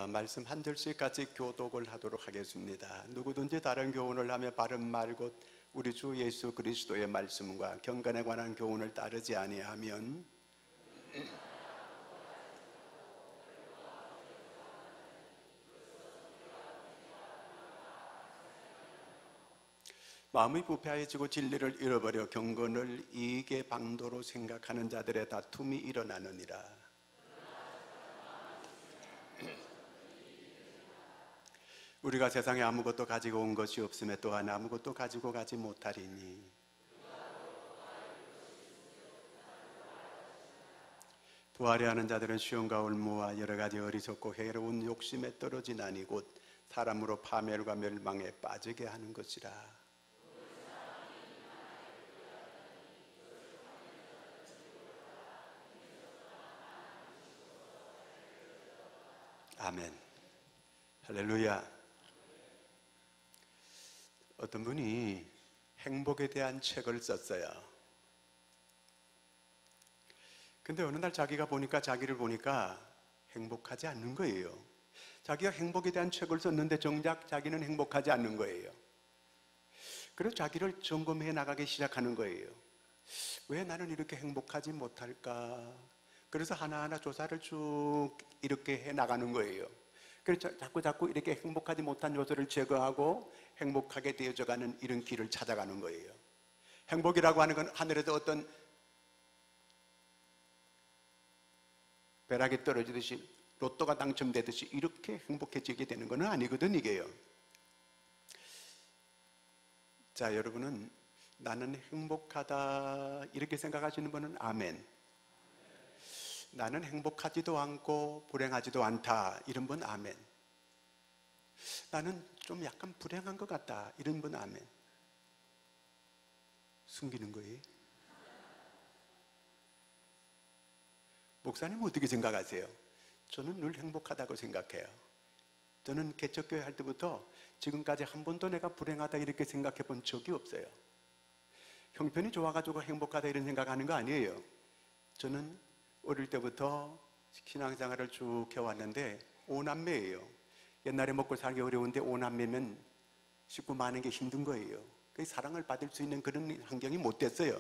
말씀 한 절씩까지 교독을 하도록 하겠습니다. 누구든지 다른 교훈을 하며 바른 말 곧 우리 주 예수 그리스도의 말씀과 경건에 관한 교훈을 따르지 아니하면 마음이 부패해지고 진리를 잃어버려 경건을 이익의 방도로 생각하는 자들의 다툼이 일어나느니라. 우리가 세상에 아무것도 가지고 온 것이 없음에 또한 아무것도 가지고 가지 못하리니 부하려 하는 자들은 시험과 올무와 여러 가지 어리석고 해로운 욕심에 떨어지나니 곧 사람으로 파멸과 멸망에 빠지게 하는 것이라. 아멘. 할렐루야. 어떤 분이 행복에 대한 책을 썼어요. 근데 어느 날 자기를 보니까 행복하지 않는 거예요. 자기가 행복에 대한 책을 썼는데 정작 자기는 행복하지 않는 거예요. 그래서 자기를 점검해 나가기 시작하는 거예요. 왜 나는 이렇게 행복하지 못할까? 그래서 하나하나 조사를 쭉 이렇게 해 나가는 거예요. 그래서 자꾸 이렇게 행복하지 못한 요소를 제거하고 행복하게 되어져가는 이런 길을 찾아가는 거예요. 행복이라고 하는 건 하늘에서 어떤 벼락이 떨어지듯이 로또가 당첨되듯이 이렇게 행복해지게 되는 건 아니거든 이게요. 자, 여러분은 나는 행복하다 이렇게 생각하시는 분은 아멘. 나는 행복하지도 않고 불행하지도 않다 이런 분 아멘. 나는 좀 약간 불행한 것 같다 이런 분 아멘. 숨기는 거예요? 목사님 어떻게 생각하세요? 저는 늘 행복하다고 생각해요. 저는 개척교회 할 때부터 지금까지 한 번도 내가 불행하다 이렇게 생각해 본 적이 없어요. 형편이 좋아가지고 행복하다 이런 생각하는 거 아니에요. 저는 어릴 때부터 신앙생활을 쭉 해왔는데 5남매예요. 옛날에 먹고 살기 어려운데 5남매면 식구 많은 게 힘든 거예요. 사랑을 받을 수 있는 그런 환경이 못 됐어요.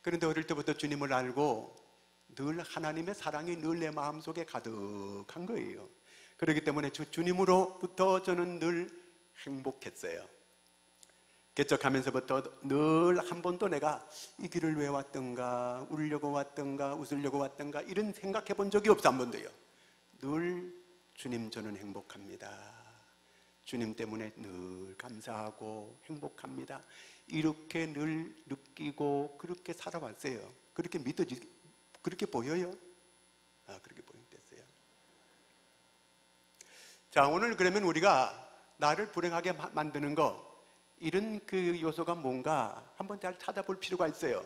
그런데 어릴 때부터 주님을 알고 늘 하나님의 사랑이 늘 내 마음속에 가득한 거예요. 그렇기 때문에 주님으로부터 저는 늘 행복했어요. 개척하면서부터 늘 한 번도 내가 이 길을 왜 왔던가, 울려고 왔던가, 웃으려고 왔던가 이런 생각해 본 적이 없어. 한 번도요. 늘 주님 저는 행복합니다. 주님 때문에 늘 감사하고 행복합니다. 이렇게 늘 느끼고 그렇게 살아왔어요. 그렇게 그렇게 보여요? 그렇게 보였어요. 자, 오늘 그러면 우리가 나를 불행하게 만드는 거 이런 그 요소가 뭔가 한번 잘 찾아볼 필요가 있어요.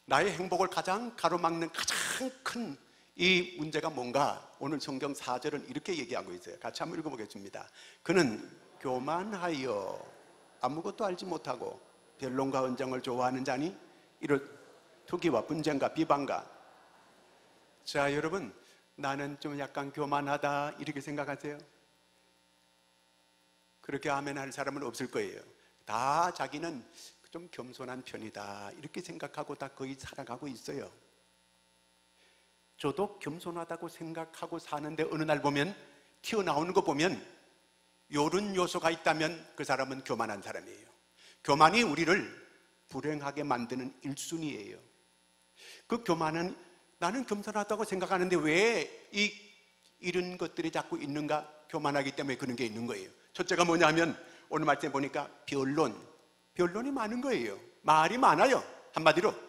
나의 행복을 가장 가로막는 가장 큰 이 문제가 뭔가 오늘 성경 4절은 이렇게 얘기하고 있어요. 같이 한번 읽어보겠습니다. 그는 교만하여 아무것도 알지 못하고 변론과 언쟁을 좋아하는 자니 이를 투기와 분쟁과 비방과. 자, 여러분 나는 좀 약간 교만하다 이렇게 생각하세요? 그렇게 아멘 할 사람은 없을 거예요. 다 자기는 좀 겸손한 편이다 이렇게 생각하고 다 거의 살아가고 있어요. 저도 겸손하다고 생각하고 사는데 어느 날 보면 튀어나오는 거 보면 요런 요소가 있다면 그 사람은 교만한 사람이에요. 교만이 우리를 불행하게 만드는 1순위예요. 그 교만은 나는 겸손하다고 생각하는데 왜 이런 것들이 자꾸 있는가? 교만하기 때문에 그런 게 있는 거예요. 첫째가 뭐냐 하면 오늘 말씀에 보니까 변론이 많은 거예요. 말이 많아요. 한마디로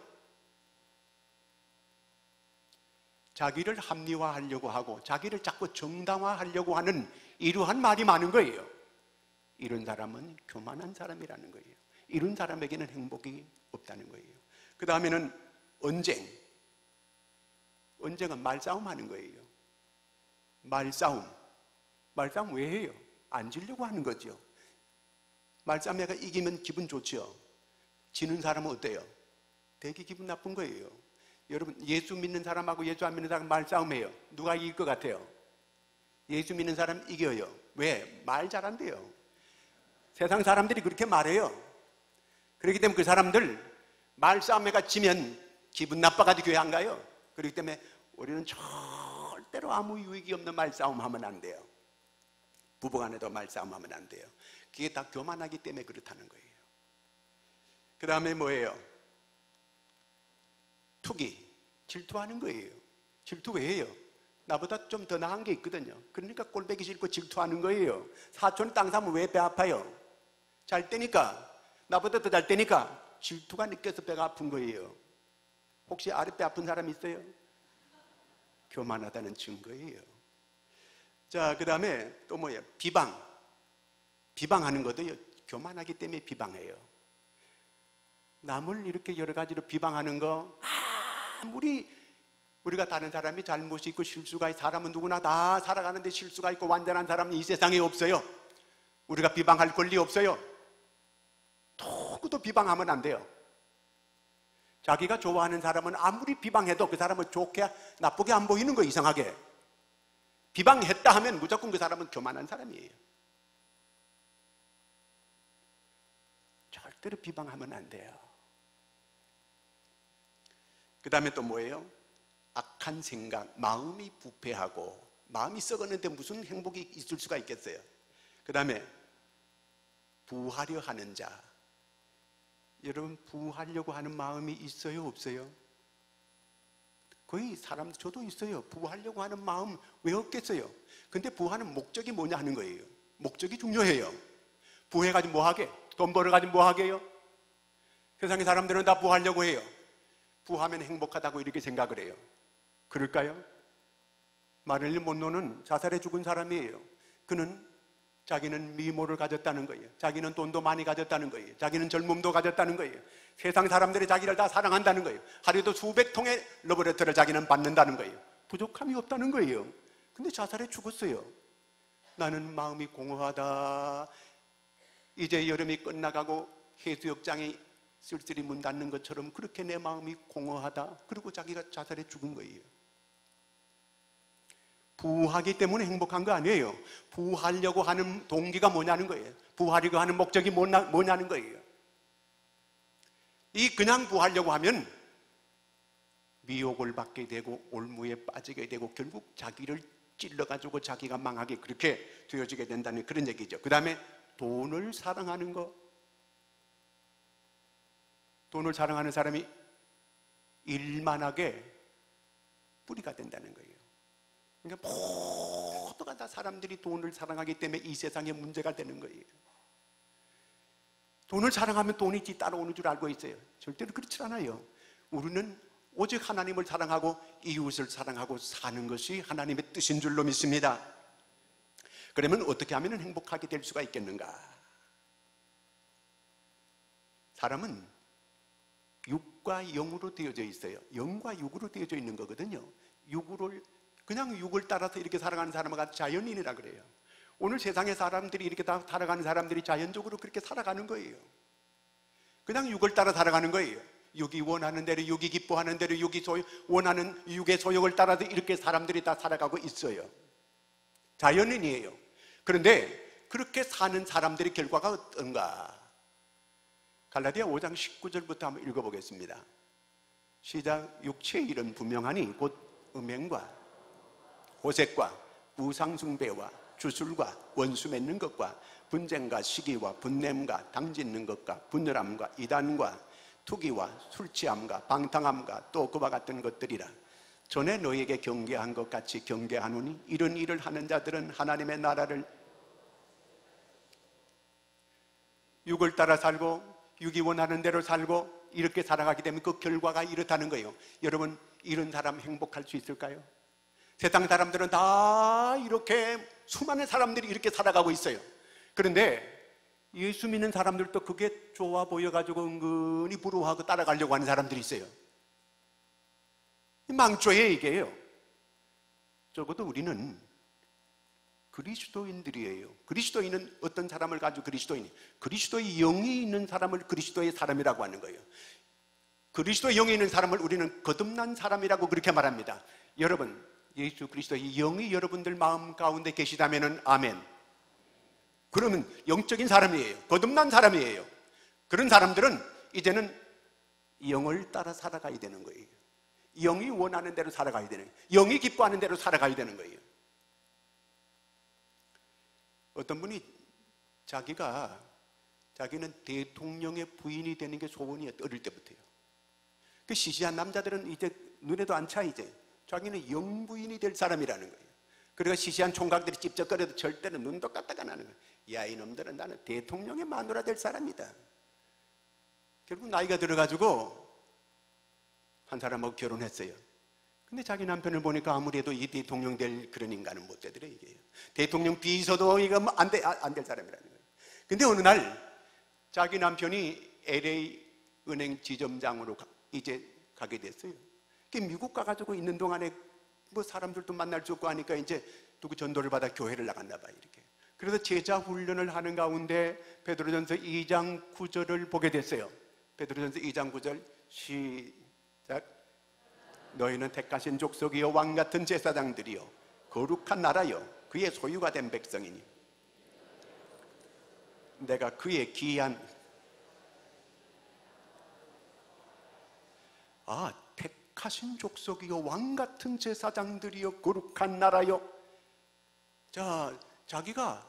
자기를 합리화하려고 하고 자기를 자꾸 정당화하려고 하는 이러한 말이 많은 거예요. 이런 사람은 교만한 사람이라는 거예요. 이런 사람에게는 행복이 없다는 거예요. 그 다음에는 언쟁은 말싸움 하는 거예요. 말싸움 왜 해요? 안 지려고 하는 거죠. 말싸움에가 이기면 기분 좋죠. 지는 사람은 어때요? 되게 기분 나쁜 거예요. 여러분 예수 믿는 사람하고 예수 안 믿는 사람 말싸움해요. 누가 이길 것 같아요? 예수 믿는 사람 이겨요. 왜? 말 잘한대요. 세상 사람들이 그렇게 말해요. 그렇기 때문에 그 사람들 말싸움에가 지면 기분 나빠가지고 교회 안 가요. 그렇기 때문에 우리는 절대로 아무 유익이 없는 말싸움 하면 안 돼요. 부부간에도 말싸움 하면 안 돼요. 그게 다 교만하기 때문에 그렇다는 거예요. 그 다음에 뭐예요? 투기, 질투하는 거예요. 질투 왜 해요? 나보다 좀 더 나은 게 있거든요. 그러니까 꼴보기 싫고 질투하는 거예요. 사촌 땅 사면 왜 배 아파요? 잘 때니까, 나보다 더 잘 때니까 질투가 느껴서 배가 아픈 거예요. 혹시 아랫배 아픈 사람 있어요? 교만하다는 증거예요. 자, 그 다음에 또 뭐예요? 비방하는 것도 교만하기 때문에 비방해요. 남을 이렇게 여러 가지로 비방하는 거, 아무리 우리가 다른 사람이 잘못이 있고 실수가 있고, 사람은 누구나 다 살아가는데 실수가 있고 완전한 사람은 이 세상에 없어요. 우리가 비방할 권리 없어요. 누구도 비방하면 안 돼요. 자기가 좋아하는 사람은 아무리 비방해도 그 사람은 좋게 나쁘게 안 보이는 거, 이상하게. 비방했다 하면 무조건 그 사람은 교만한 사람이에요. 절대로 비방하면 안 돼요. 그 다음에 또 뭐예요? 악한 생각, 마음이 부패하고, 마음이 썩었는데 무슨 행복이 있을 수가 있겠어요? 그 다음에 부하려 하는 자. 여러분, 부하려고 하는 마음이 있어요, 없어요? 거의 사람, 저도 있어요. 부하려고 하는 마음 왜 없겠어요? 근데 부하는 목적이 뭐냐 하는 거예요. 목적이 중요해요. 부해가지고 뭐 하게? 돈 벌어가지고 뭐 하게요? 세상의 사람들은 다 부하려고 해요. 부하면 행복하다고 이렇게 생각을 해요. 그럴까요? 마릴린 먼로는 자살해 죽은 사람이에요. 그는 자기는 미모를 가졌다는 거예요. 자기는 돈도 많이 가졌다는 거예요. 자기는 젊음도 가졌다는 거예요. 세상 사람들이 자기를 다 사랑한다는 거예요. 하루에도 수백 통의 러브레터를 자기는 받는다는 거예요. 부족함이 없다는 거예요. 근데 자살해 죽었어요. 나는 마음이 공허하다. 이제 여름이 끝나가고 해수욕장이 쓸쓸히 문 닫는 것처럼 그렇게 내 마음이 공허하다. 그리고 자기가 자살해 죽은 거예요. 부하기 때문에 행복한 거 아니에요. 부하려고 하는 동기가 뭐냐는 거예요. 부하려고 하는 목적이 뭐냐는 거예요. 이 그냥 부하려고 하면 미혹을 받게 되고 올무에 빠지게 되고 결국 자기를 찔러가지고 자기가 망하게 그렇게 되어지게 된다는 그런 얘기죠. 그 다음에 돈을 사랑하는 거. 돈을 사랑하는 사람이 일만하게 뿌리가 된다는 거예요. 그러니까 모두가 다 사람들이 돈을 사랑하기 때문에 이 세상에 문제가 되는 거예요. 돈을 사랑하면 돈이 따라오는 줄 알고 있어요. 절대로 그렇지 않아요. 우리는 오직 하나님을 사랑하고 이웃을 사랑하고 사는 것이 하나님의 뜻인 줄로 믿습니다. 그러면 어떻게 하면 행복하게 될 수가 있겠는가? 사람은 육과 영으로 되어져 있어요. 영과 육으로 되어져 있는 거거든요. 그냥 육을 따라서 이렇게 살아가는 사람은 자연인이라 그래요. 오늘 세상의 사람들이 이렇게 다 살아가는 사람들이 자연적으로 그렇게 살아가는 거예요. 그냥 육을 따라 살아가는 거예요. 육이 원하는 대로, 육이 기뻐하는 대로, 육이 원하는 육의 소욕을 따라서 이렇게 사람들이 다 살아가고 있어요. 자연인이에요. 그런데 그렇게 사는 사람들의 결과가 어떤가? 갈라디아 5장 19절부터 한번 읽어보겠습니다. 시작. 육체의 일은 분명하니 곧 음행과 호색과 우상숭배와 주술과 원수 맺는 것과 분쟁과 시기와 분냄과 당짓는 것과 분열함과 이단과 투기와 술취함과 방탕함과 또 그와 같은 것들이라. 전에 너희에게 경계한 것 같이 경계하노니 이런 일을 하는 자들은 하나님의 나라를 육을 따라 살고 육이 원하는 대로 살고 이렇게 살아가기 때문에 그 결과가 이렇다는 거예요. 여러분, 이런 사람 행복할 수 있을까요? 세상 사람들은 다 이렇게 수많은 사람들이 이렇게 살아가고 있어요. 그런데 예수 믿는 사람들도 그게 좋아 보여가지고 은근히 부러워하고 따라가려고 하는 사람들이 있어요. 망조의 얘기예요. 적어도 우리는 그리스도인들이에요. 그리스도인은 어떤 사람을 가지고 그리스도의 영이 있는 사람을 그리스도의 사람이라고 하는 거예요. 그리스도의 영이 있는 사람을 우리는 거듭난 사람이라고 그렇게 말합니다. 여러분, 예수 그리스도의 영이 여러분들 마음 가운데 계시다면 아멘. 그러면 영적인 사람이에요. 거듭난 사람이에요. 그런 사람들은 이제는 영을 따라 살아가야 되는 거예요. 영이 원하는 대로 살아가야 되는 거예요. 영이 기뻐하는 대로 살아가야 되는 거예요. 어떤 분이 자기는 대통령의 부인이 되는 게 소원이에요. 어릴 때부터요. 그 시시한 남자들은 이제 눈에도 안 차. 이제 자기는 영부인이 될 사람이라는 거예요. 그러니까 시시한 총각들이 찝쩍거려도 절대로 눈도 깜짝 안 하는 거예요. 야, 이놈들은 나는 대통령의 마누라 될 사람이다. 결국 나이가 들어가지고 한 사람하고 결혼했어요. 근데 자기 남편을 보니까 아무래도 이 대통령 될 그런 인간은 못 되더래. 이게 대통령 비서도 이거 안 될 사람이라는 거예요. 근데 어느 날 자기 남편이 LA 은행 지점장으로 이제 가게 됐어요. 미국 가가지고 있는 동안에 뭐 사람들도 만날 수 없고 하니까 이제 누구 전도를 받아 교회를 나갔나 봐요. 이렇게. 그래서 제자 훈련을 하는 가운데 베드로전서 2장 9절을 보게 됐어요. 베드로전서 2장 9절 시작. 너희는 택하신 족속이요 왕같은 제사장들이요 거룩한 나라요 그의 소유가 된 백성이니 내가 그의 귀한 택하신 족속이요 왕같은 제사장들이요 거룩한 나라요. 자, 자기가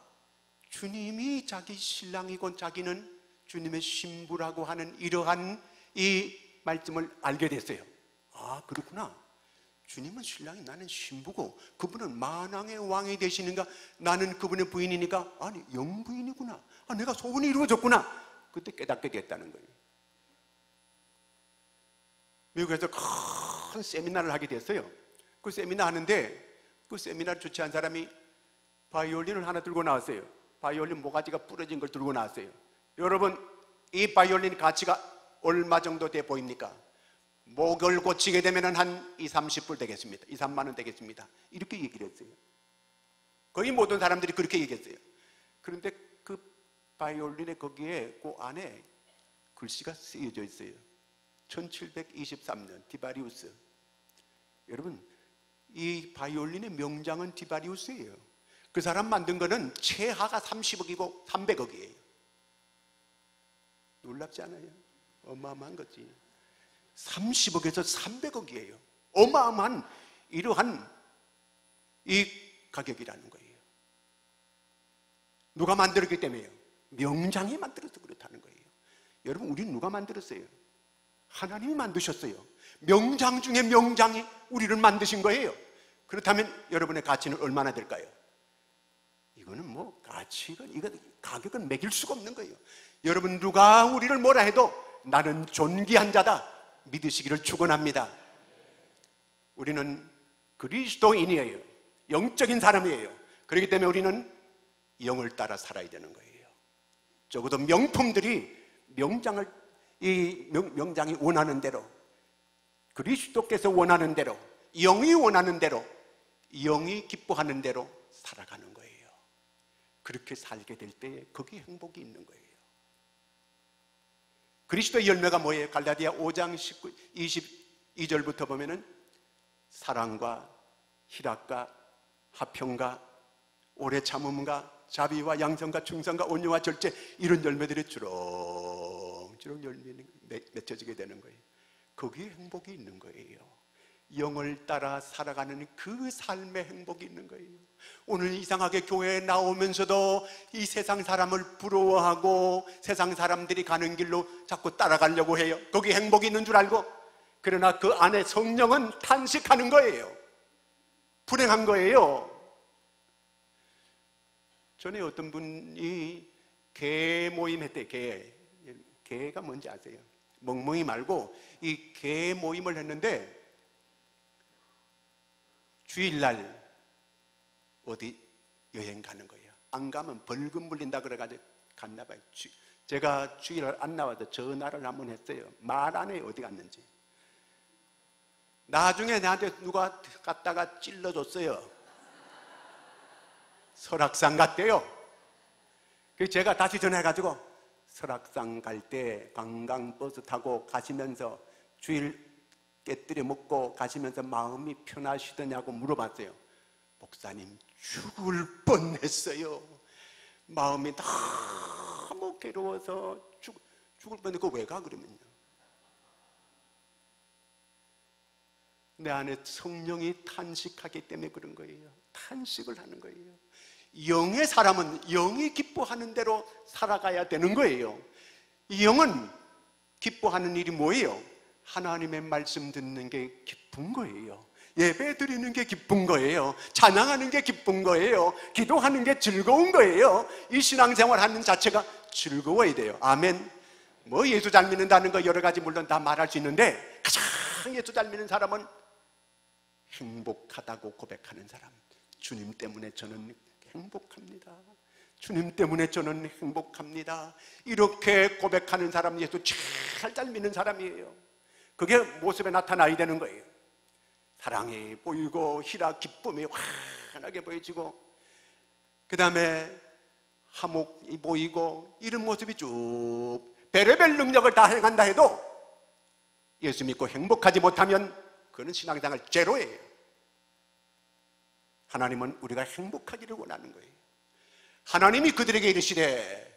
주님이 자기 신랑이고 자기는 주님의 신부라고 하는 이러한 이 말씀을 알게 됐어요. 그렇구나. 주님은 신랑이 나는 신부고 그분은 만왕의 왕이 되시는가, 나는 그분의 부인이니까 아니 영부인이구나. 내가 소원이 이루어졌구나. 그때 깨닫게 됐다는 거예요. 미국에서 큰 세미나를 하게 됐어요. 그 세미나 하는데 그 세미나를 주최한 사람이 바이올린을 하나 들고 나왔어요. 바이올린 모가지가 부러진 걸 들고 나왔어요. 여러분, 이 바이올린 가치가 얼마 정도 돼 보입니까? 목을 고치게 되면 한 20-30불 되겠습니다. 2-3만 원 되겠습니다. 이렇게 얘기를 했어요. 거의 모든 사람들이 그렇게 얘기했어요. 그런데 그 바이올린의 거기에 그 안에 글씨가 쓰여져 있어요. 1723년 디바리우스. 여러분, 이 바이올린의 명장은 디바리우스예요. 그 사람 만든 거는 최하가 30억이고 300억이에요. 놀랍지 않아요? 어마어마한 거지. 30억에서 300억이에요. 어마어마한 이러한 이 가격이라는 거예요. 누가 만들었기 때문에요? 명장이 만들어서 그렇다는 거예요. 여러분, 우리는 누가 만들었어요? 하나님이 만드셨어요. 명장 중에 명장이 우리를 만드신 거예요. 그렇다면 여러분의 가치는 얼마나 될까요? 이거는 뭐 이거 가격은 매길 수가 없는 거예요. 여러분, 누가 우리를 뭐라 해도 나는 존귀한 자다 믿으시기를 축원합니다. 우리는 그리스도인이에요. 영적인 사람이에요. 그렇기 때문에 우리는 영을 따라 살아야 되는 거예요. 적어도 명품들이 명장이 원하는 대로, 그리스도께서 원하는 대로, 영이 원하는 대로, 영이 기뻐하는 대로 살아가는 거예요. 그렇게 살게 될 때에 거기에 행복이 있는 거예요. 그리스도의 열매가 뭐예요? 갈라디아 5장 22절부터 보면은 사랑과 희락과 화평과 오래 참음과 자비와 양선과 충성과 온유와 절제, 이런 열매들이 주렁주렁 열매는 맺혀지게 되는 거예요. 거기에 행복이 있는 거예요. 영을 따라 살아가는 그 삶의 행복이 있는 거예요. 오늘 이상하게 교회에 나오면서도 이 세상 사람을 부러워하고 세상 사람들이 가는 길로 자꾸 따라가려고 해요. 거기 행복이 있는 줄 알고. 그러나 그 안에 성령은 탄식하는 거예요. 불행한 거예요. 전에 어떤 분이 개 모임 했대요. 개가 뭔지 아세요? 멍멍이 말고 이 개 모임을 했는데 주일날 어디 여행 가는 거예요. 안 가면 벌금 물린다 그래가지고 갔나 봐요. 제가 주일날 안 나와서 전화를 한번 했어요. 말 안 해요, 어디 갔는지. 나중에 나한테 누가 갔다가 찔러줬어요. 설악산 갔대요. 그래서 제가 다시 전화해가지고 설악산 갈 때 관광버스 타고 가시면서 주일 깨뜨려 먹고 가시면서 마음이 편하시더냐고 물어봤어요. 목사님, 죽을 뻔했어요. 마음이 너무 괴로워서 죽을 뻔했고. 왜 가? 그러면요, 내 안에 성령이 탄식하기 때문에 그런 거예요. 탄식을 하는 거예요. 영의 사람은 영이 기뻐하는 대로 살아가야 되는 거예요. 이 영은 기뻐하는 일이 뭐예요? 하나님의 말씀 듣는 게 기쁜 거예요. 예배 드리는 게 기쁜 거예요. 찬양하는 게 기쁜 거예요. 기도하는 게 즐거운 거예요. 이 신앙생활 하는 자체가 즐거워야 돼요. 아멘. 뭐 예수 잘 믿는다는 거 여러 가지 물론 다 말할 수 있는데, 가장 예수 잘 믿는 사람은 행복하다고 고백하는 사람. 주님 때문에 저는 행복합니다. 주님 때문에 저는 행복합니다. 이렇게 고백하는 사람, 예수 잘 믿는 사람이에요. 그게 모습에 나타나야 되는 거예요. 사랑이 보이고 희락, 기쁨이 환하게 보여지고, 그 다음에 화목이 보이고, 이런 모습이 쭉 별의별 능력을 다 행한다 해도 예수 믿고 행복하지 못하면 그는 신앙생활 제로예요. 하나님은 우리가 행복하기를 원하는 거예요. 하나님이 그들에게 이르시되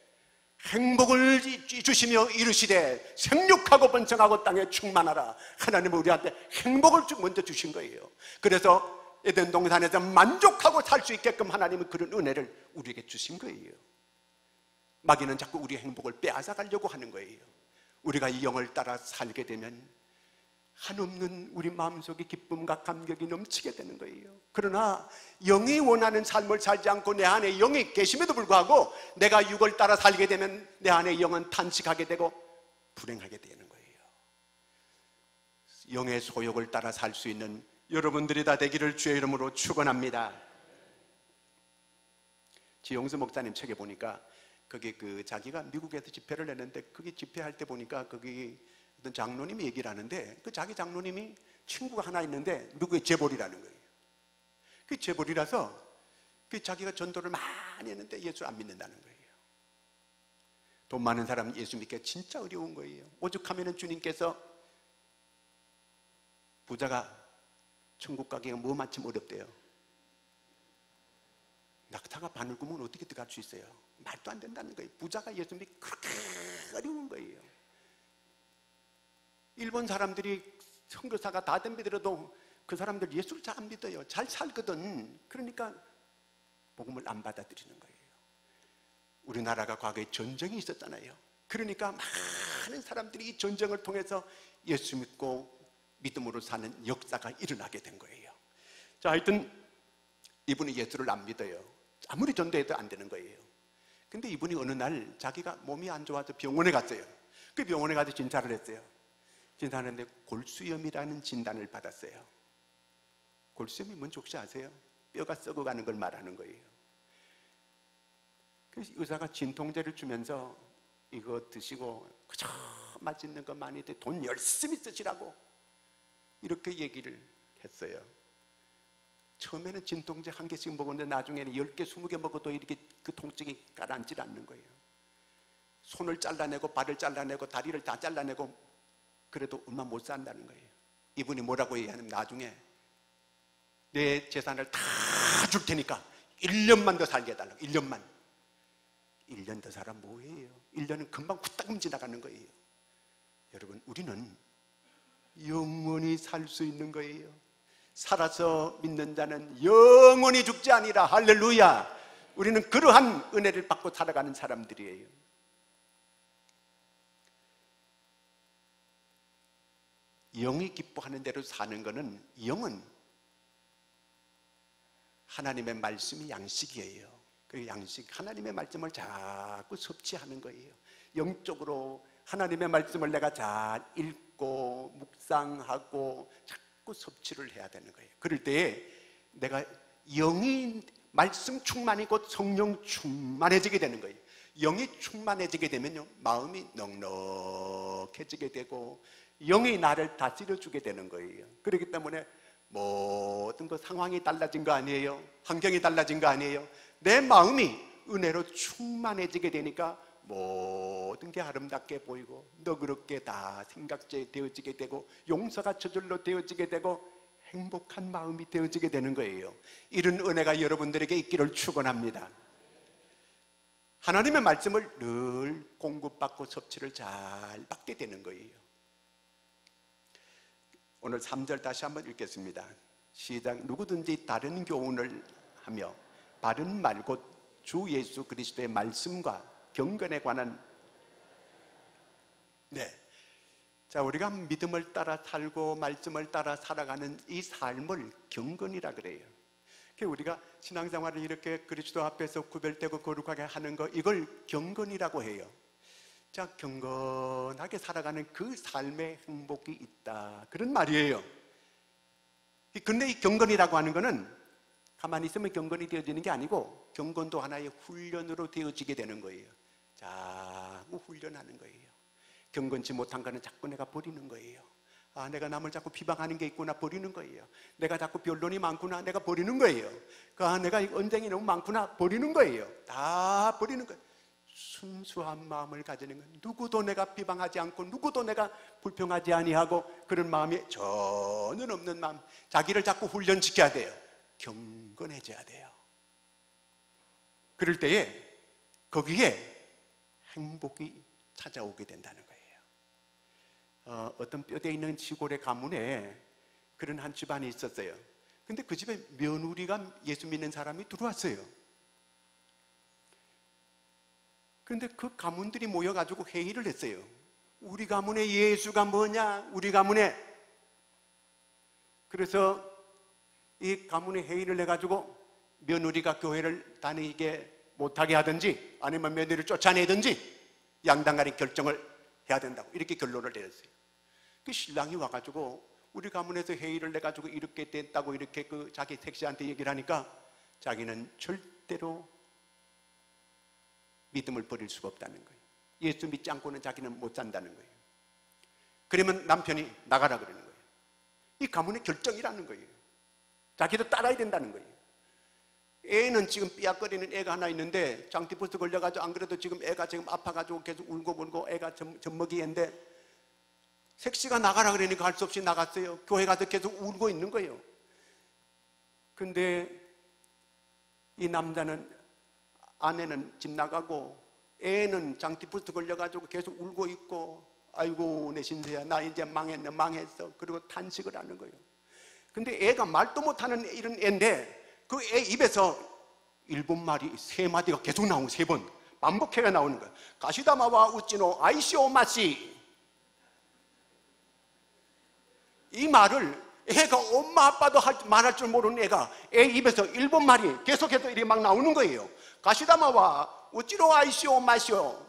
행복을 주시며 이르시되 생육하고 번성하고 땅에 충만하라. 하나님은 우리한테 행복을 먼저 주신 거예요. 그래서 에덴 동산에서 만족하고 살 수 있게끔 하나님은 그런 은혜를 우리에게 주신 거예요. 마귀는 자꾸 우리의 행복을 빼앗아 가려고 하는 거예요. 우리가 이 영을 따라 살게 되면 한없는 우리 마음속에 기쁨과 감격이 넘치게 되는 거예요. 그러나 영이 원하는 삶을 살지 않고 내 안에 영이 계심에도 불구하고 내가 육을 따라 살게 되면 내 안에 영은 탄식하게 되고 불행하게 되는 거예요. 영의 소욕을 따라 살 수 있는 여러분들이 다 되기를 주의 이름으로 축원합니다. 지용수 목사님 책에 보니까 거기 자기가 미국에서 집회를 했는데, 거기 집회할 때 보니까 거기 어떤 장로님이 얘기를 하는데, 그 자기 장로님이 친구가 하나 있는데 미국의 재벌이라는 거예요. 그 재벌이라서 그 자기가 전도를 많이 했는데 예수 안 믿는다는 거예요. 돈 많은 사람 예수 믿기가 진짜 어려운 거예요. 오죽하면 주님께서 부자가 천국 가기가 뭐만큼 어렵대요. 낙타가 바늘 구멍은 어떻게 들어갈 수 있어요? 말도 안 된다는 거예요. 부자가 예수 믿기 그렇게 어려운 거예요. 일본 사람들이 선교사가 다 덤비더라도 그 사람들 예수를 잘 안 믿어요. 잘 살거든. 그러니까 복음을 안 받아들이는 거예요. 우리나라가 과거에 전쟁이 있었잖아요. 그러니까 많은 사람들이 이 전쟁을 통해서 예수 믿고 믿음으로 사는 역사가 일어나게 된 거예요. 자, 하여튼 이분이 예수를 안 믿어요. 아무리 전도해도 안 되는 거예요. 근데 이분이 어느 날 자기가 몸이 안 좋아서 병원에 갔어요. 그 병원에 가서 진찰을 했어요. 진단하는데 골수염이라는 진단을 받았어요. 골수염이 뭔지 혹시 아세요? 뼈가 썩어가는 걸 말하는 거예요. 그래서 의사가 진통제를 주면서 이거 드시고 그저 맛있는 거 많이 드시고 돈 열심히 쓰시라고 이렇게 얘기를 했어요. 처음에는 진통제 한 개씩 먹었는데 나중에는 10개, 20개 먹어도 이렇게 그 통증이 가라앉질 않는 거예요. 손을 잘라내고 발을 잘라내고 다리를 다 잘라내고 그래도 얼마 못 산다는 거예요. 이분이 뭐라고 얘기하냐면 나중에 내 재산을 다 줄 테니까 1년만 더 살게 해달라고. 1년만. 1년 더 살아 뭐예요? 1년은 금방 후딱 지나가는 거예요. 여러분, 우리는 영원히 살 수 있는 거예요. 살아서 믿는 자는 영원히 죽지 아니라. 할렐루야. 우리는 그러한 은혜를 받고 살아가는 사람들이에요. 영이 기뻐하는 대로 사는 것은, 영은 하나님의 말씀이 양식이에요. 그 양식, 하나님의 말씀을 자꾸 섭취하는 거예요. 영적으로 하나님의 말씀을 내가 잘 읽고 묵상하고 자꾸 섭취를 해야 되는 거예요. 그럴 때에 내가 영이 말씀 충만이 곧 성령 충만해지게 되는 거예요. 영이 충만해지게 되면요, 마음이 넉넉해지게 되고 영이 나를 다스려주게 되는 거예요. 그렇기 때문에 모든 그 상황이 달라진 거 아니에요? 환경이 달라진 거 아니에요? 내 마음이 은혜로 충만해지게 되니까 모든 게 아름답게 보이고 너그럽게 다 생각되어지게 되고 용서가 저절로 되어지게 되고 행복한 마음이 되어지게 되는 거예요. 이런 은혜가 여러분들에게 있기를 축원합니다. 하나님의 말씀을 늘 공급받고 섭취를 잘 받게 되는 거예요. 오늘 3절 다시 한번 읽겠습니다. 시작. 누구든지 다른 교훈을 하며 바른 말 곧 주 예수 그리스도의 말씀과 경건에 관한 자, 우리가 믿음을 따라 살고 말씀을 따라 살아가는 이 삶을 경건이라 그래요. 우리가 신앙생활을 이렇게 그리스도 앞에서 구별되고 거룩하게 하는 거, 이걸 경건이라고 해요. 자, 경건하게 살아가는 그 삶의 행복이 있다, 그런 말이에요. 근데 이 경건이라고 하는 거는 가만히 있으면 경건이 되어지는 게 아니고 경건도 하나의 훈련으로 되어지게 되는 거예요. 자꾸 훈련하는 거예요. 경건치 못한 거는 자꾸 내가 버리는 거예요. 아, 내가 남을 자꾸 비방하는 게 있구나, 버리는 거예요. 내가 자꾸 변론이 많구나, 내가 버리는 거예요. 아, 내가 언쟁이 너무 많구나, 버리는 거예요. 다 버리는 거예요. 순수한 마음을 가지는 건 누구도 내가 비방하지 않고 누구도 내가 불평하지 아니하고 그런 마음이 전혀 없는 마음, 자기를 자꾸 훈련시켜야 돼요. 경건해져야 돼요. 그럴 때에 거기에 행복이 찾아오게 된다는 거예요. 어떤 뼈대 있는 시골의 가문에 그런 한 집안이 있었어요. 근데 그 집에 며느리가 예수 믿는 사람이 들어왔어요. 그런데 그 가문들이 모여가지고 회의를 했어요. 우리 가문의 예수가 뭐냐, 우리 가문에. 그래서 이 가문의 회의를 해가지고 며느리가 교회를 다니게 못하게 하든지 아니면 며느리를 쫓아내든지 양당간의 결정을 해야 된다고 이렇게 결론을 내렸어요. 그 신랑이 와가지고 우리 가문에서 회의를 해가지고 이렇게 됐다고 이렇게 그 자기 택시한테 얘기를 하니까 자기는 절대로 믿음을 버릴 수가 없다는 거예요. 예수 믿지 않고는 자기는 못 산다는 거예요. 그러면 남편이 나가라 그러는 거예요. 이 가문의 결정이라는 거예요. 자기도 따라야 된다는 거예요. 애는 지금 삐약거리는 애가 하나 있는데 장티푸스 걸려가지고 안 그래도 지금 애가 지금 아파가지고 계속 울고 애가 젖먹이인데 색시가 나가라 그러니까 할 수 없이 나갔어요. 교회 가서 계속 울고 있는 거예요. 근데 이 남자는, 아내는 집 나가고 애는 장티푸스 걸려가지고 계속 울고 있고 아이고 내 신세야 나 이제 망했네 망했어. 그리고 탄식을 하는 거예요. 근데 애가 말도 못하는 이런 애인데 그 애 입에서 일본말이 3마디가 계속 나오고 3번 반복해가 나오는 거예요. 가시다마와 우찌노 아이시오 마시. 이 말을 애가 엄마 아빠도 말할 줄 모르는 애가 애 입에서 일본말이 계속해서 이렇게 막 나오는 거예요. 가시다마와 우찌노 아이시오 마시오,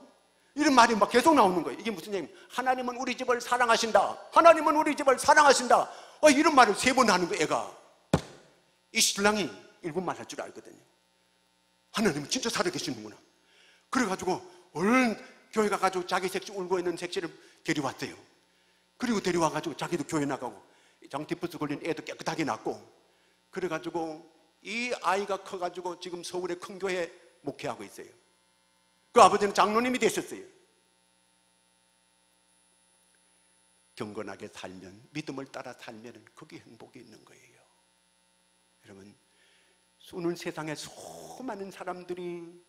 이런 말이 막 계속 나오는 거예요. 이게 무슨 얘기냐? 하나님은 우리 집을 사랑하신다, 하나님은 우리 집을 사랑하신다. 이런 말을 3번 하는 거예요. 애가. 이 신랑이 일본말 할 줄 알거든요. 하나님은 진짜 살아계시는구나. 그래가지고 얼른 교회 가가지고 자기 색시 울고 있는 색시를 데려왔어요. 그리고 데려와가지고 자기도 교회 나가고 장티푸스 걸린 애도 깨끗하게 낳고, 그래가지고 이 아이가 커가지고 지금 서울의 큰 교회에 목회하고 있어요. 그 아버지는 장로님이 되셨어요. 경건하게 살면, 믿음을 따라 살면 거기 행복이 있는 거예요. 여러분, 수는 세상에 수많은 사람들이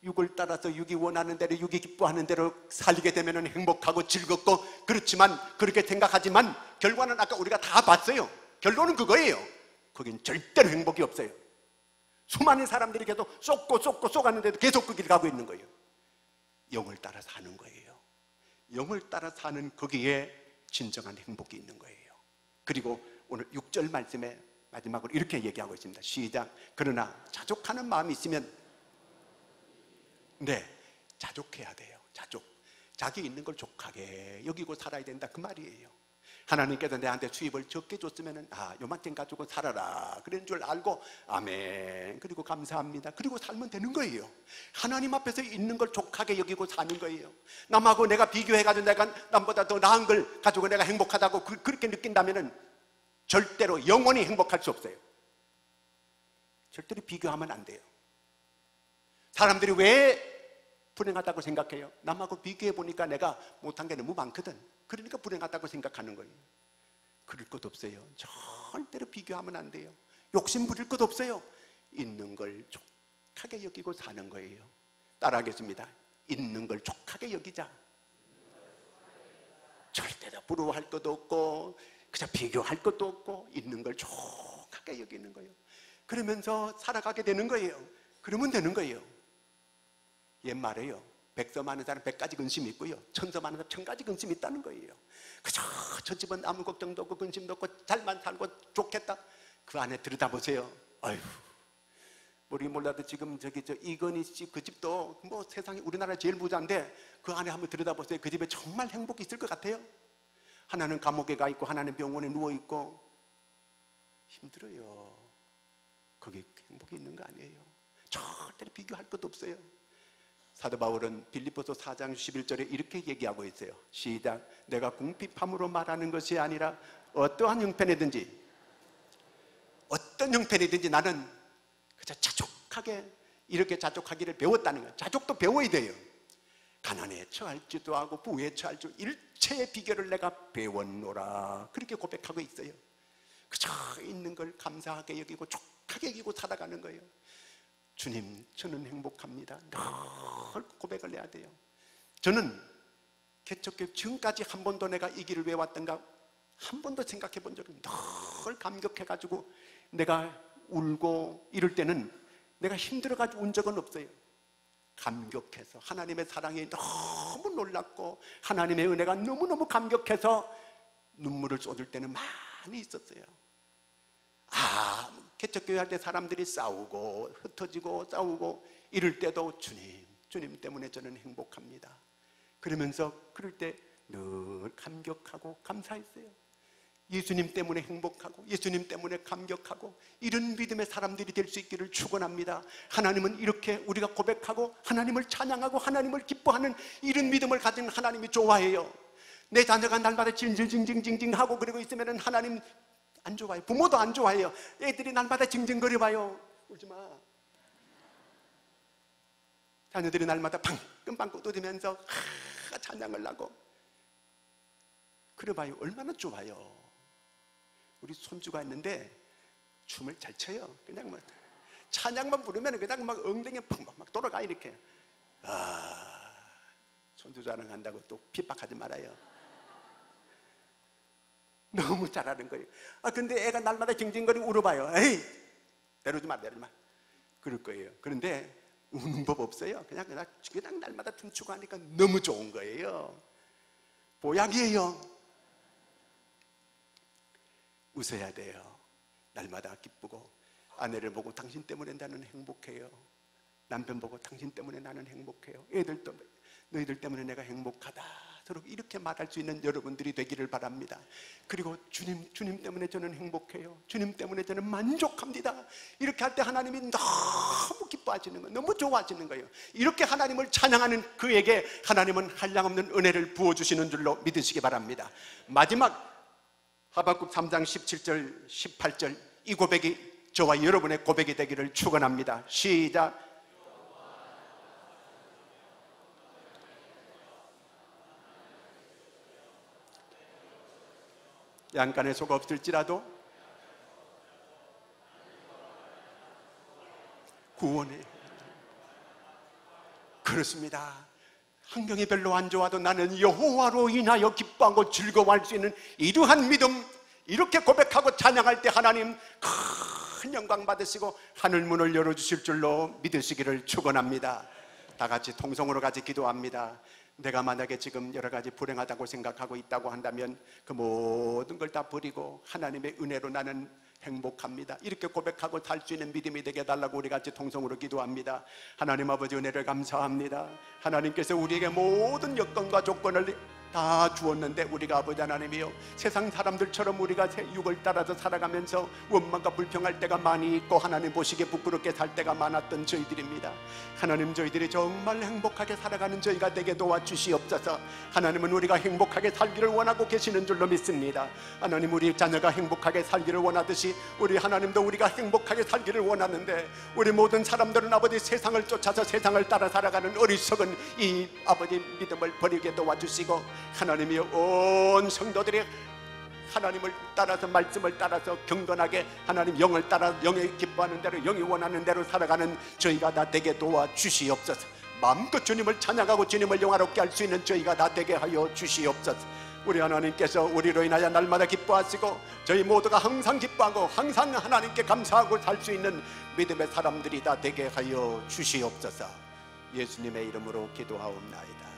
육을 따라서 육이 원하는 대로, 육이 기뻐하는 대로 살게 되면 행복하고 즐겁고, 그렇지만 그렇게 생각하지만 결과는 아까 우리가 다 봤어요. 결론은 그거예요. 거긴 절대로 행복이 없어요. 수많은 사람들이 계속 쏟고 쏟았는데도 계속 그 길 가고 있는 거예요. 영을 따라 사는 거예요. 영을 따라 사는 거기에 진정한 행복이 있는 거예요. 그리고 오늘 6절 말씀에 마지막으로 이렇게 얘기하고 있습니다. 시작. 그러나 자족하는 마음이 있으면, 자족해야 돼요. 자족. 자기 있는 걸 족하게 여기고 살아야 된다, 그 말이에요. 하나님께서 내한테 수입을 적게 줬으면 요만큼 가지고 살아라 그런 줄 알고 아멘, 그리고 감사합니다, 그리고 살면 되는 거예요. 하나님 앞에서 있는 걸 족하게 여기고 사는 거예요. 남하고 내가 비교해가지고 내가 남보다 더 나은 걸 가지고 내가 행복하다고 그렇게 느낀다면 절대로 영원히 행복할 수 없어요. 절대로 비교하면 안 돼요. 사람들이 왜 불행하다고 생각해요. 남하고 비교해 보니까 내가 못한 게 너무 많거든. 그러니까 불행하다고 생각하는 거예요. 그럴 것 없어요. 절대로 비교하면 안 돼요. 욕심 부릴 것 없어요. 있는 걸 족하게 여기고 사는 거예요. 따라하겠습니다. 있는 걸 족하게 여기자. 절대로 부러워할 것도 없고 그냥 비교할 것도 없고 있는 걸 족하게 여기는 거예요. 그러면서 살아가게 되는 거예요. 그러면 되는 거예요. 옛말에요, 백서 많은 사람 100가지 근심이 있고요, 천서 많은 사람 1000가지 근심이 있다는 거예요. 그저 저 집은 아무 걱정도 없고 근심도 없고 잘만 살고 좋겠다. 그 안에 들여다보세요. 아휴, 우리 몰라도 지금 저 이건희 씨 그 집도 뭐 세상에 우리나라 제일 부자인데 그 안에 한번 들여다보세요. 그 집에 정말 행복이 있을 것 같아요? 하나는 감옥에 가 있고 하나는 병원에 누워 있고 힘들어요. 거기 행복이 있는 거 아니에요. 절대로 비교할 것도 없어요. 사도 바울은 빌립보서 4장 11절에 이렇게 얘기하고 있어요. 시작. 내가 궁핍함으로 말하는 것이 아니라 어떠한 형편이든지 어떤 형편이든지 나는 그저 자족하게 이렇게 자족하기를 배웠다는 거예요. 자족도 배워야 돼요. 가난에 처할지도 하고 부에 처할지도 일체의 비결을 내가 배웠노라. 그렇게 고백하고 있어요. 그저 있는 걸 감사하게 여기고 족하게 여기고 살아가는 거예요. 주님, 저는 행복합니다. 늘 고백을 해야 돼요. 저는 개척교회 지금까지 한 번도 내가 이 길을 왜 왔던가 한 번도 생각해 본 적이 늘 감격해가지고 내가 울고 이럴 때는 내가 힘들어가지고 운 적은 없어요. 감격해서 하나님의 사랑이 너무 놀랍고 하나님의 은혜가 너무너무 감격해서 눈물을 쏟을 때는 많이 있었어요. 개척교회 할 때 사람들이 싸우고 흩어지고 싸우고 이럴 때도 주님 때문에 저는 행복합니다. 그러면서 그럴 때 늘 감격하고 감사했어요. 예수님 때문에 행복하고 예수님 때문에 감격하고 이런 믿음의 사람들이 될 수 있기를 축원합니다. 하나님은 이렇게 우리가 고백하고 하나님을 찬양하고 하나님을 기뻐하는 이런 믿음을 가진 하나님이 좋아해요. 내 자녀가 날마다 징징징징징징 하고 그러고 있으면 하나님 안 좋아요. 부모도 안 좋아해요. 애들이 날마다 징징거려봐요. 울지마. 자녀들이 날마다 방금방금 떠들면서 찬양을 하고 그래봐요. 얼마나 좋아요. 우리 손주가 있는데 춤을 잘 춰요. 그냥 막 찬양만 부르면 그냥 막 엉덩이에 막 돌아가 이렇게. 손주 자랑한다고 또 핍박하지 말아요. 너무 잘하는 거예요. 근데 애가 날마다 징징거리고 울어봐요. 에이, 내려오지 마. 그럴 거예요. 그런데 우는 법 없어요. 그냥 날마다 춤추고 하니까 너무 좋은 거예요. 보약이에요. 웃어야 돼요. 날마다 기쁘고 아내를 보고 당신 때문에 나는 행복해요. 남편 보고 당신 때문에 나는 행복해요. 애들도 너희들 때문에 내가 행복하다. 서로 이렇게 말할 수 있는 여러분들이 되기를 바랍니다. 그리고 주님 때문에 저는 행복해요. 주님 때문에 저는 만족합니다. 이렇게 할 때 하나님이 너무 기뻐하시는 거예요. 너무 좋아하시는 거예요. 이렇게 하나님을 찬양하는 그에게 하나님은 한량없는 은혜를 부어주시는 줄로 믿으시기 바랍니다. 마지막 하박국 3장 17절 18절 이 고백이 저와 여러분의 고백이 되기를 축원합니다. 시작. 양간에 속 없을지라도 구원해. 그렇습니다. 환경이 별로 안 좋아도 나는 여호와로 인하여 기뻐하고 즐거워할 수 있는 이러한 믿음, 이렇게 고백하고 찬양할 때 하나님 큰 영광 받으시고 하늘문을 열어주실 줄로 믿으시기를 축원합니다. 다 같이 통성으로 같이 기도합니다. 내가 만약에 지금 여러 가지 불행하다고 생각하고 있다고 한다면 그 모든 걸 다 버리고 하나님의 은혜로 나는 행복합니다. 이렇게 고백하고 살 수 있는 믿음이 되게 해달라고 우리 같이 통성으로 기도합니다. 하나님 아버지 은혜를 감사합니다. 하나님께서 우리에게 모든 여건과 조건을 다 주었는데 우리가 아버지 하나님이여 세상 사람들처럼 우리가 육을 따라서 살아가면서 원망과 불평할 때가 많이 있고 하나님 보시기에 부끄럽게 살 때가 많았던 저희들입니다. 하나님, 저희들이 정말 행복하게 살아가는 저희가 되게 도와주시옵소서. 하나님은 우리가 행복하게 살기를 원하고 계시는 줄로 믿습니다. 하나님, 우리 자녀가 행복하게 살기를 원하듯이 우리 하나님도 우리가 행복하게 살기를 원하는데, 우리 모든 사람들은 아버지 세상을 쫓아서 세상을 따라 살아가는 어리석은 이 아버지 믿음을 버리게 도와주시고, 하나님이 온 성도들이 하나님을 따라서 말씀을 따라서 경건하게 하나님 영을 따라 영이 기뻐하는 대로 영이 원하는 대로 살아가는 저희가 다 되게 도와주시옵소서. 마음껏 주님을 찬양하고 주님을 영화롭게 할 수 있는 저희가 다 되게 하여 주시옵소서. 우리 하나님께서 우리로 인하여 날마다 기뻐하시고 저희 모두가 항상 기뻐하고 항상 하나님께 감사하고 살 수 있는 믿음의 사람들이 다 되게 하여 주시옵소서. 예수님의 이름으로 기도하옵나이다.